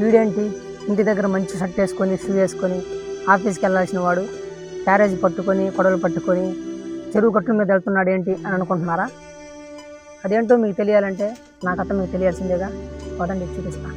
వీడేంటి ఇంటి దగ్గర మంచి షర్ట్ వేసుకొని షూ వేసుకొని ఆఫీస్కి వెళ్ళాల్సిన వాడు క్యారేజ్ పట్టుకొని కొడవలు పట్టుకొని చెరువు కట్టు మీద వెళ్తున్నాడు ఏంటి అని అనుకుంటున్నారా? అదేంటో మీకు తెలియాలంటే నా కథ మీకు తెలియాల్సిందేగా. పదండి చూపిస్తా.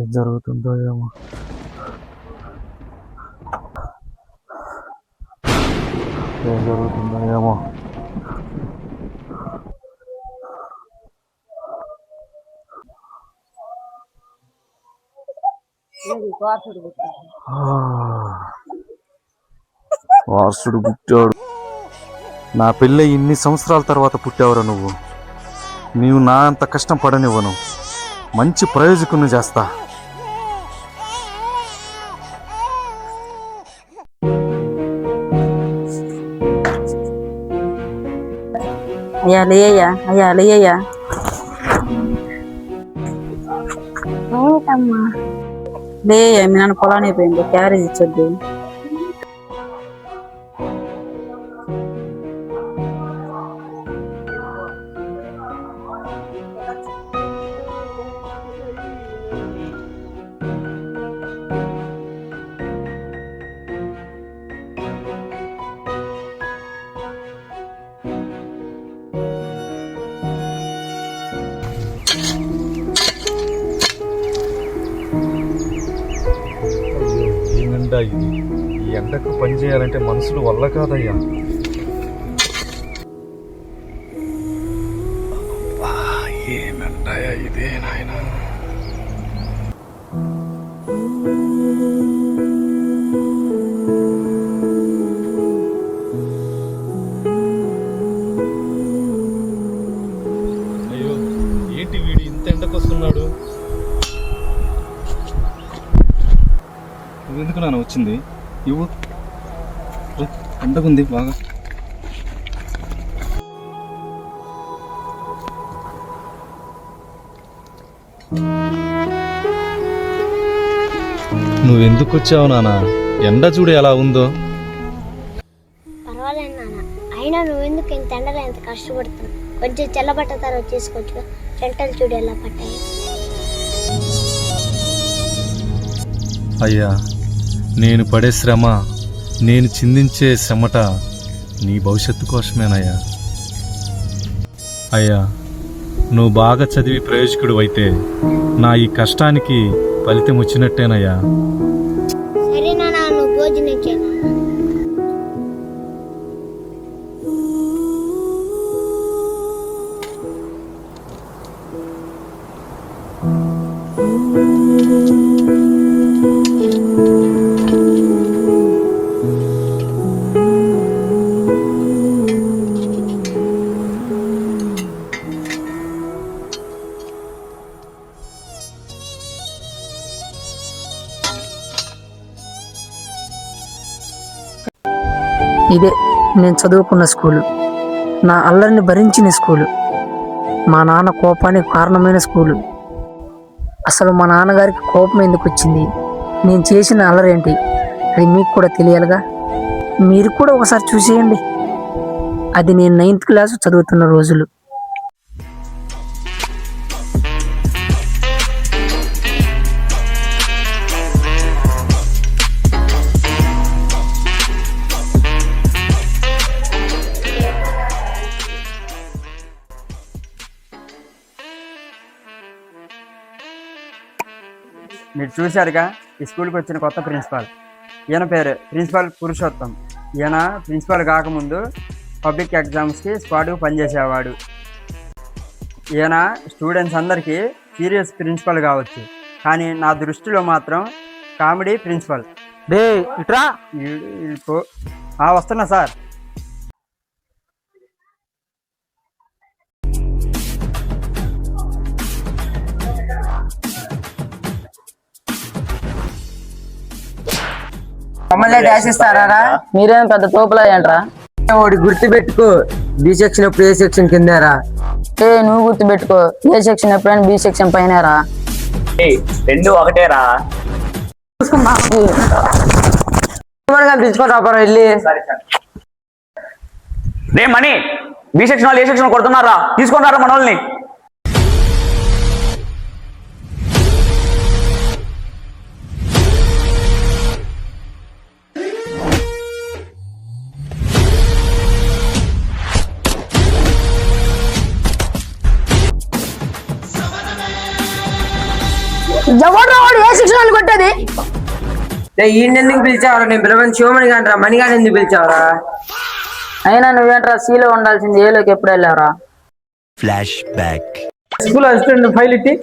ఏం జరుగుతుందో ఏమో. వారసుడు పుట్టాడు. నా పెళ్ళి ఇన్ని సంవత్సరాల తర్వాత పుట్టావురా నువ్వు. నీవు నా అంత కష్టం పడనివ్వను. మంచి ప్రయోజకుని చేస్తా. అయ్యా లేయ్యా, అయ్యా లేయ్యా. లేయ్యా, మీ నాన్న పొలాన్ని అయిపోయింది, క్యారేజ్ ఇచ్చొద్దు. ఇది ఈ ఎండకు పని చేయాలంటే మనుషులు వల్ల కాదయ్యా. ఏమంటాయా ఇదే నాయన. అయ్యో ఏంటి వీడు ఇంత ఎండకు వస్తున్నాడు. ఎందుకు నాన్న వచ్చింది? ఇవ్వు, ఎండగుంది బాగా. నువ్వెందుకు వచ్చావు నాన్న? ఎండ చూడు ఎలా ఉందో. పర్వాలేదు నాన్న, అయినా నువ్వెందుకు ఇంత ఎండలో ఎంత కష్టపడుతున్నావు? కొంచెం చల్లబట్ట తర్వాత చేసుకోవచ్చు. చెంటలు చూడు ఎలా పట్టాయి. అయ్యా, నేను పడే శ్రమ, నేను చిందించే శ్రమట నీ భవిష్యత్తు కోసమేనయ్యా. అయ్యా, నువ్వు బాగా చదివి ప్రయోజకుడు అయితే నా ఈ కష్టానికి ఫలితం వచ్చినట్టేనయ్యా. సరే నాన్న, నువ్వు భోజనం చేయనా? ఇదే నేను చదువుకున్న స్కూలు, నా అల్లరిని భరించిన స్కూలు, మా నాన్న కోపానికి కారణమైన స్కూలు. అసలు మా నాన్నగారికి కోపం ఎందుకు వచ్చింది, నేను చేసిన అల్లరేంటి, అది మీకు కూడా తెలియాలిగా. మీరు కూడా ఒకసారి చూసేయండి. అది నేను 9th క్లాసు చదువుతున్న రోజులు. మీరు చూశారుగా ఈ స్కూల్కి వచ్చిన కొత్త ప్రిన్సిపాల్. ఈయన పేరు ప్రిన్సిపాల్ పురుషోత్తం. ఈయన ప్రిన్సిపాల్ కాకముందు పబ్లిక్ ఎగ్జామ్స్కి స్క్వాడ్కి పనిచేసేవాడు. ఈయన స్టూడెంట్స్ అందరికీ సీరియస్ ప్రిన్సిపల్ కావచ్చు, కానీ నా దృష్టిలో మాత్రం కామెడీ ప్రిన్సిపల్. డే ఇట్రా. వస్తున్నా సార్. మమ్మల్ని డాష్ ఇస్తారా? మీరేం పెద్ద తోపులా ఏంట్రా? ఒకటి గుర్తు పెట్టుకో, బి సెక్షన్ ఎప్పుడు ఏ సెక్షన్ కిందారా? నువ్వు గుర్తు పెట్టుకో, ఏ సెక్షన్ ఎప్పుడైనా బి సెక్షన్ పైనరా. రెండు ఒకటేరా. పిలుచుకొని రాపారా వెళ్ళి. రే మణి, బి సెక్షన్ వాళ్ళు ఏ సెక్షన్ కొడుతున్నారా? తీసుకొని రారా మన వాళ్ళని. ఎవరు వాడు ఏ శిక్షణ కొట్టేది? ఈయనెందుకు పిలిచావరా? నేను పిలవని శివమణి గాండ్రా, మణిగాని ఎందుకు పిలిచావరా? అయినా నువ్వేంట్రా సీలో ఉండాల్సింది ఏలోకి ఎప్పుడు వెళ్ళారా? Flash back. School assistant file ఇట్టి.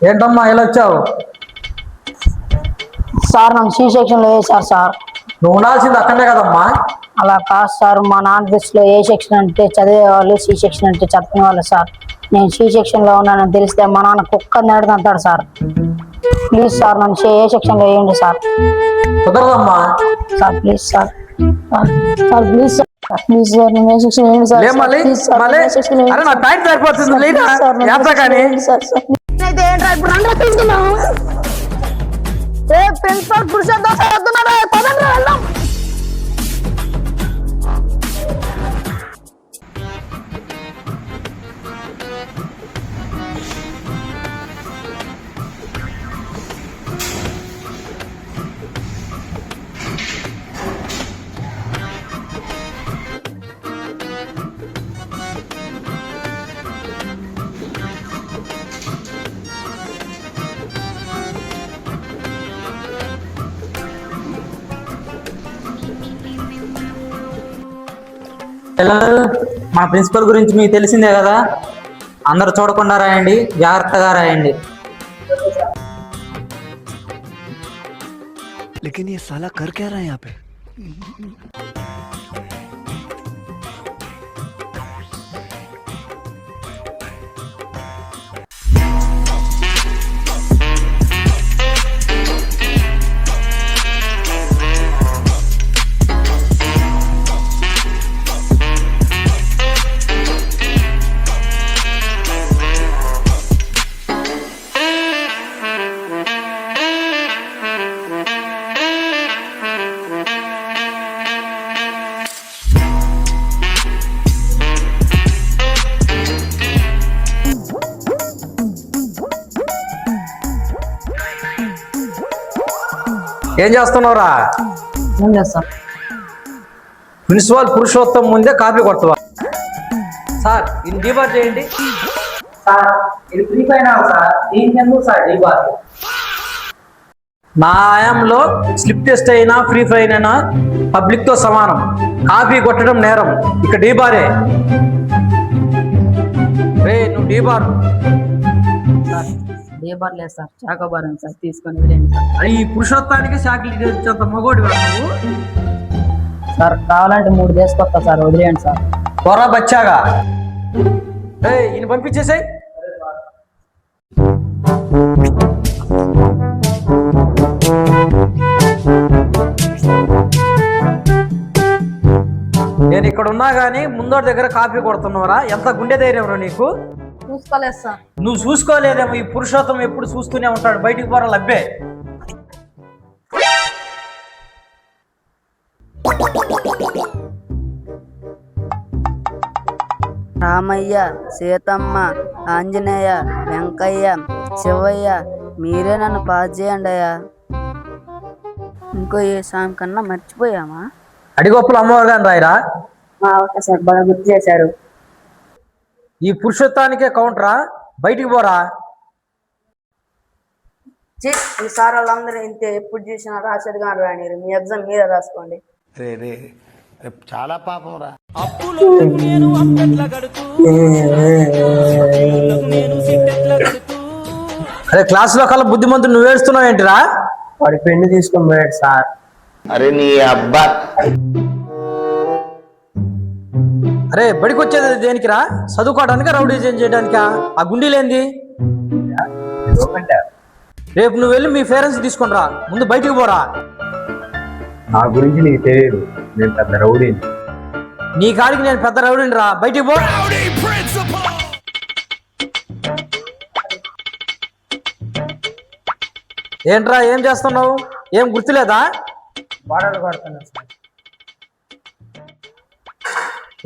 ఏంటమ్మా ఇలా వచ్చావు? సార్ నన్ను సి సెక్షన్ లో వేశారు సార్. నువ్వు ఉండాల్సింది అక్కడే కదమ్మా. అలా కాదు సార్, మా నాన్న దృష్టిలో ఏ సెక్షన్ అంటే చదివే వాళ్ళు, సి సెక్షన్ అంటే చదువుకునే వాళ్ళు సార్. నేను సి సెక్షన్ లో ఉన్నానని తెలిస్తే మా నాన్న కుక్క నేడుతుంటాడు సార్. ప్లీజ్ సార్ నన్ను ఏ సెక్షన్ లో వేయండి సార్. కుదరదమ్మా. Sir please sir, sir please sir, please sir నేను ఏ సెక్షన్ వేయండి sir. Please sir A section వేయండి సార్. ప్రిన్సిపల్ పురుషోత్తం సార్ వస్తున్నారా? పదండి వెళ్దాం. మా ప్రిన్సిపల్ గురించి మీకు తెలిసిందే కదా, అందరు చూడకుండా రాయండి, జాగ్రత్తగా రాయండి. लेकिन ये साला कर क्या रहा है यहाँ पे? ఏం చేస్తున్నావురా? ఏం చేస్తాం? ప్రిన్సిపాల్ పురుషోత్తం ముందే కాపీ కొడతావా? సార్ ఇది డీబార్ చేయండి. సార్ ఇది ఫ్రీ ఫైన్ సార్, దీనికెందుకు సార్ డీబార్? నా ఆయంలో స్లిప్ టెస్ట్ అయినా ఫ్రీ ఫైన్ అయినా పబ్లిక్ తో సమానం. కాపీ కొట్టడం నేరం, ఇక డీబారే. రే నువ్వు డీబార్. డీబార్ లేదు సార్, చాకోబార్ సార్, తీసుకొని వెళ్ళండి సార్. ఈ పురుషోత్తానికి చాక్లెట్ ఇచ్చేంత మగోడి నువ్వు. సార్ కావాలంటే 3 తీసుకొస్తా సార్, వదిలేయండి సార్. త్వరగా బచ్చాగా ఈయన పంపించేసాయి. నేను ఇక్కడ ఉన్నా గానీ ముందోటి దగ్గర కాపీ కొడుతున్నావరా? ఎంత గుండె ధైర్యం రా నీకు? చూసుకోలేదు సార్. నువ్వు చూసుకోలేదేమో, ఈ పురుషోత్తం ఎప్పుడు చూస్తూనే ఉంటాడు. బయటికి పోరా లబ్బే. రామయ్య, సీతమ్మ, ఆంజనేయ, వెంకయ్య, శివయ్య, మీరే నన్ను పాస్ చేయండి అయ్యా. ఇంకో ఏ సాయం కన్నా మర్చిపోయామా? అడిగొప్పులు అమ్మవారు గాని రాయరా? సార్ బాగా గుర్తు చేశారు. ఈ పురుషోత్తానికే కౌంటరా? బయటికి పోరా. ఈ సార్ వాళ్ళందరూ ఇంతే, ఎప్పుడు చూసినా రాసేది కానీ రానిరు. మీ ఎగ్జామ్ మీరే రాసుకోండి. చాలా పాపం రా. అరే క్లాసులో కల్లా బుద్ధిమంతుడు నువ్వు ఏడుస్తున్నావు ఏంటిరా? వాడి పెన్ను తీసుకొని పోయాడు సార్. అరే నీ అబ్బా అరే బడికి వచ్చేది దేనికిరా? చదువుకోవడానికా రౌడీజం చేయడానికా? ఆ గుండీలేంది? రేపు నువ్వు వెళ్ళి మీ పేరెంట్స్ తీసుకొని రా, ముందు బయటికి పోరా. నా గురించి నీకు తెలియదు, నేను పెద్ద రౌడీని. నీ కాడికి నేను పెద్ద రౌడీని రా, బయటికి పో. ఏంట్రా ఏం చేస్తున్నావు? ఏం గుర్తులేదా? బాటలు కొడుతున్నా సార్.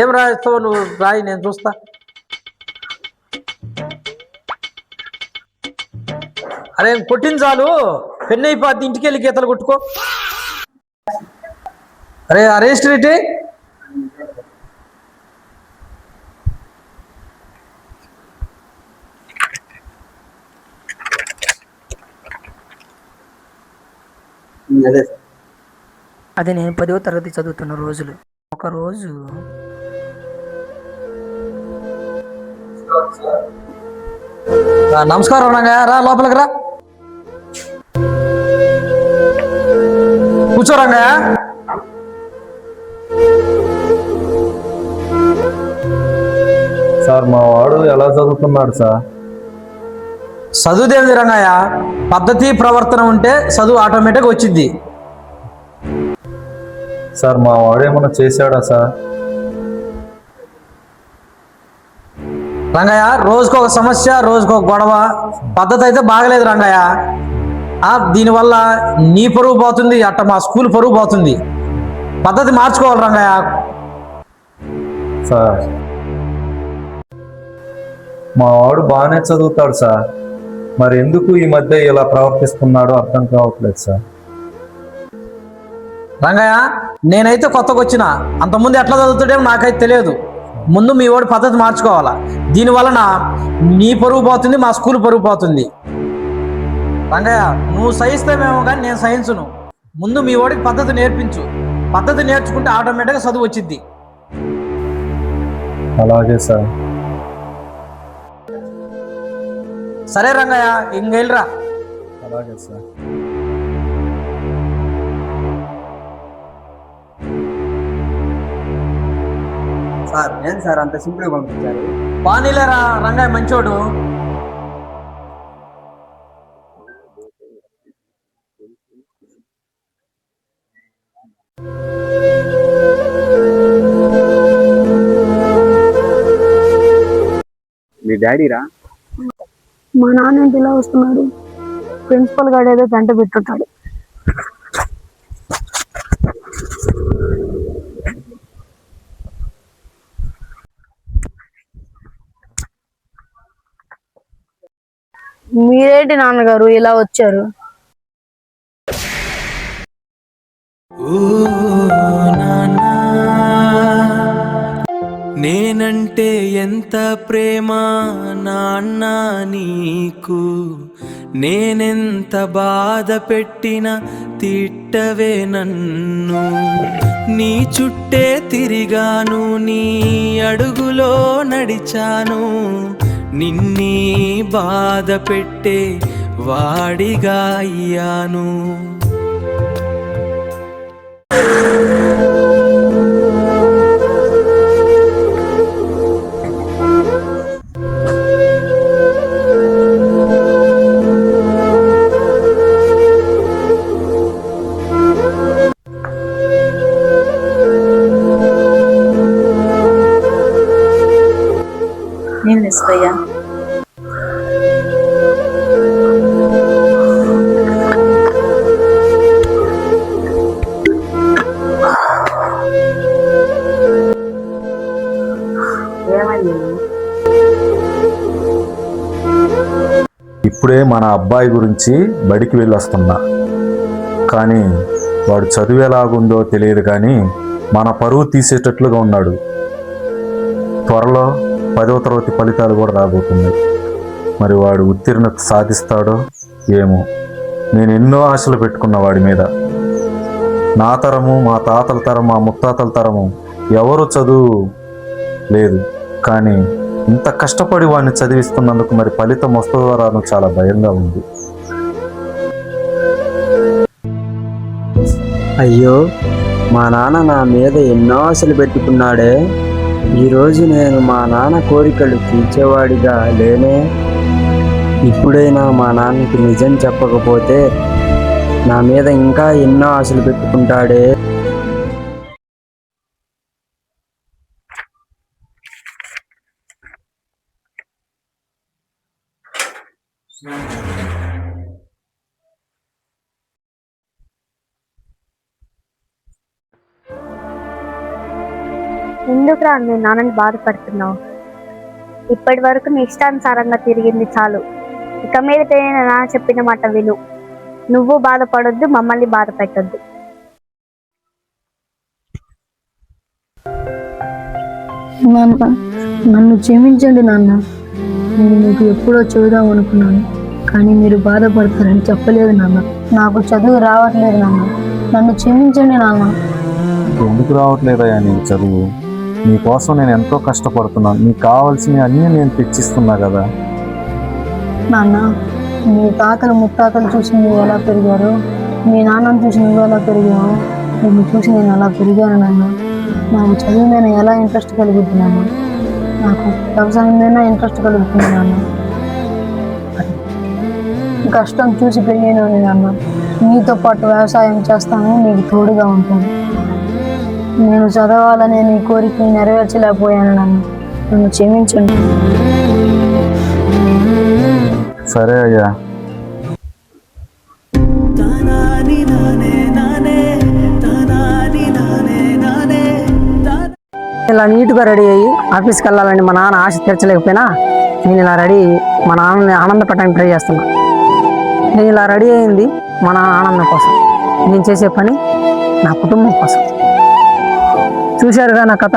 ఏం రాస్తావు నువ్వు? రాయి, నేను చూస్తా. అరే కొట్టిన చాలు, పెన్ను అయిపోద్ది, ఇంటికి వెళ్ళి గీతలు కొట్టుకో. అరే అరెస్ట్ రేటి అదే నేను 10వ తరగతి చదువుతున్న రోజులు. ఒక రోజు నమస్కారం రంగయ్య, రా లోపలికి రా, కూర్చో రంగయ్య. సార్ మా వాడు ఎలా చదువుతున్నాడు సార్? చదువుదేవిది రంగయ్య, పద్ధతి ప్రవర్తన ఉంటే చదువు ఆటోమేటిక్గా వచ్చింది. సార్ మా వాడు ఏమన్నా చేశాడా సార్? రంగయ్య రోజుకు ఒక సమస్య, రోజుకు ఒక గొడవ, పద్ధతి అయితే బాగలేదు రంగయ్య. దీనివల్ల నీ పరువు పోతుంది, అట్ట మా స్కూల్ పరువు పోతుంది. పద్ధతి మార్చుకోవాలి రంగయ్య. సార్ మా వాడు బాగానే చదువుతాడు సార్, మరి ఎందుకు ఈ మధ్య ఇలా ప్రవర్తిస్తున్నాడో అర్థం కావట్లేదు సార్. రంగయ్య నేనైతే కొత్తగా వచ్చిన, అంతకుముందు ఎట్లా చదువుతాడేమో నాకైతే తెలియదు. ముందు మీ వాడి పద్ధతి మార్చుకోవాలా, దీనివలన నీ పరువు పోతుంది, మా స్కూల్ పరువు పోతుంది. రంగయ్య నువ్వు సహిస్తామేమో కానీ నేను సహించును. ముందు మీ వాడికి పద్ధతి నేర్పించు, పద్ధతి నేర్చుకుంటే ఆటోమేటిక్గా చదువు వచ్చింది. అలాగే సార్. సరే రంగయ్య ఇంకెళ్ళరా. అలాగే సార్. సార్ ఏం సార్ అంత సింపుల్గా పంపించారు? బానీలేరా రంగయ్య మంచోడు. మీ డాడీరా? మా నాన్న ఏంటి ఇలా వస్తున్నాడు? ప్రిన్సిపల్ గారు ఏదో గంట పెట్టుంటాడు. మీరేంటి నాన్నగారు ఇలా వచ్చారు? నేనంటే ఎంత ప్రేమ నాన్న నీకు, నేనెంత బాధ పెట్టినా తిట్టవే నన్ను. నీ చుట్టే తిరిగాను, నీ అడుగులో నడిచాను, నిన్నీ బాధ పెట్టే వాడిగా అయ్యాను. నేను నిస్సయ్యా. ఇప్పుడే మన అబ్బాయి గురించి బడికి వెళ్ళొస్తున్నా, కానీ వాడు చదువు ఎలాగుందో తెలియదు, కానీ మన పరువు తీసేటట్లుగా ఉన్నాడు. త్వరలో 10వ తరగతి ఫలితాలు కూడా రాబోతున్నాయి. మరి వాడు ఉత్తీర్ణత సాధిస్తాడో ఏమో. నేను ఎన్నో ఆశలు పెట్టుకున్న వాడి మీద. నా తరము, మా తాతల తరం, మా ముత్తాతల తరము ఎవరు చదువు లేదు, కానీ ఇంత కష్టపడి వాడిని చదివిస్తున్నందుకు మరి ఫలితం వస్తుందో రానో చాలా భయంగా ఉంది. అయ్యో, మా నాన్న నా మీద ఎన్నో ఆశలు పెట్టుకున్నాడే. ఈరోజు నేను మా నాన్న కోరికలు తీర్చేవాడిగా లేనే. ఇప్పుడైనా మా నాన్నకి నిజం చెప్పకపోతే నా మీద ఇంకా ఎన్నో ఆశలు పెట్టుకుంటాడే. ఎందుకురా మీ నాన్నని బాధపడుతున్నావు? ఇప్పటి వరకు నీ ఇష్టానుసారంగా తిరిగింది చాలు. ఇక మీద నా నాన్న చెప్పిన మాట విను. నువ్వు బాధపడొద్దు, మమ్మల్ని బాధ పెట్టొద్దు. నాన్న, నన్ను క్షమించండి నాన్న. నేను మీకు ఎప్పుడో చూద్దాం అనుకున్నాను, కానీ మీరు బాధపడతారని చెప్పలేదు నాన్న. నాకు చదువు రావట్లేదు నాన్న, నన్ను క్షమించండి నాన్న. ఎందుకు రావట్లేదయ్యా నీకు చదువు? నీకోసం నేను ఎంతో కష్టపడుతున్నాను. నీకు కావాల్సినవి అన్నీ నేను తెచ్చిస్తున్నా కదా. నాన్న, మీ తాతలు ముత్తాతలు చూసి మీరు ఎలా పెరిగారు, మీ నాన్నను చూసి నువ్వు ఎలా పెరిగావు, నిన్ను చూసి నేను ఎలా పెరిగాను నాన్న. నాకు చదువు మీద ఎలా ఇంట్రెస్ట్ కలుగుతుంది నాన్న, నాకు వ్యవసాయం మీద ఇంట్రెస్ట్ కలుగుతుంది నాన్న. కష్టం చూసి పెరిగాను నాన్న. నీతో పాటు వ్యవసాయం చేస్తాను, నీకు తోడుగా ఉంటాను. నేను చదవాలనే నీ కోరికని నెరవేర్చలేకపోయాను నాన్న, నన్ను క్షమించండి. సరే అయ్యా. ఇలా నీట్గా రెడీ అయ్యి ఆఫీస్కి వెళ్ళాలని మా నాన్న ఆశ తీర్చలేకపోయినా నేను ఇలా రెడీ అయ్యి మా నాన్నని ఆనంద పెట్టడానికి ట్రై చేస్తున్నా. నేను ఇలా రెడీ అయింది మా నాన్న ఆనందం కోసం, నేను చేసే పని నా కుటుంబం కోసం. చూశారుగా నా కథ.